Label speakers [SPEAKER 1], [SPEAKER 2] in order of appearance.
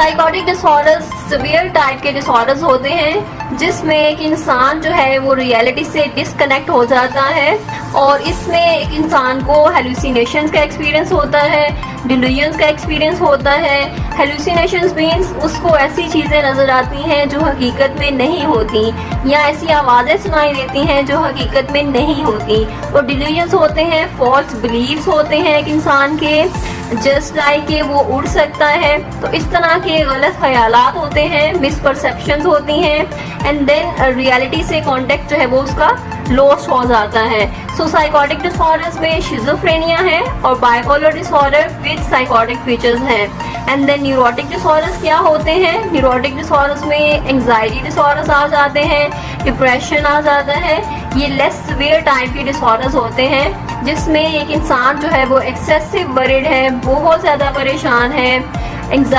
[SPEAKER 1] Psychotic disorders severe type के disorders होते हैं जिसमें एक इंसान जो है वो रियलिटी से डिस्कनेक्ट हो जाता है और इसमें एक इंसान को हेलुसिनेशंस का एक्सपीरियंस होता है, डिल्यूजन्स का एक्सपीरियंस होता है। हेलुसिनेशंस मीन्स उसको ऐसी चीज़ें नज़र आती हैं जो हकीकत में नहीं होती या ऐसी आवाज़ें सुनाई देती हैं जो हकीकत में नहीं होती। और डिल्यूजन्स होते हैं फॉल्स बिलीव्स होते हैं एक इंसान के, जस्ट लाइक कि वो उड़ सकता है। तो इस तरह के गलत ख्यालात होते हैं, मिसपरसेप्शंस होती हैं एंड देन रियलिटी से कांटेक्ट जो है वो उसका लॉस हो जाता है। सो साइकोटिक डिसऑर्डर्स में शिज़ोफ्रेनिया है और bipolar disorder with psychotic features हैं। एंड देन न्यूरोटिक डिसऑर्डर्स क्या होते हैं? न्यूरोटिक डिसऑर्डर्स में एंजाइटी डिसऑर्डर्स आ जाते हैं, डिप्रेशन आ जाता है। ये लेस सिवियर टाइप के डिसऑर्डर्स होते हैं जिसमें एक इंसान जो है वो एक्सेसिव वरीड है, बहुत ज़्यादा परेशान है,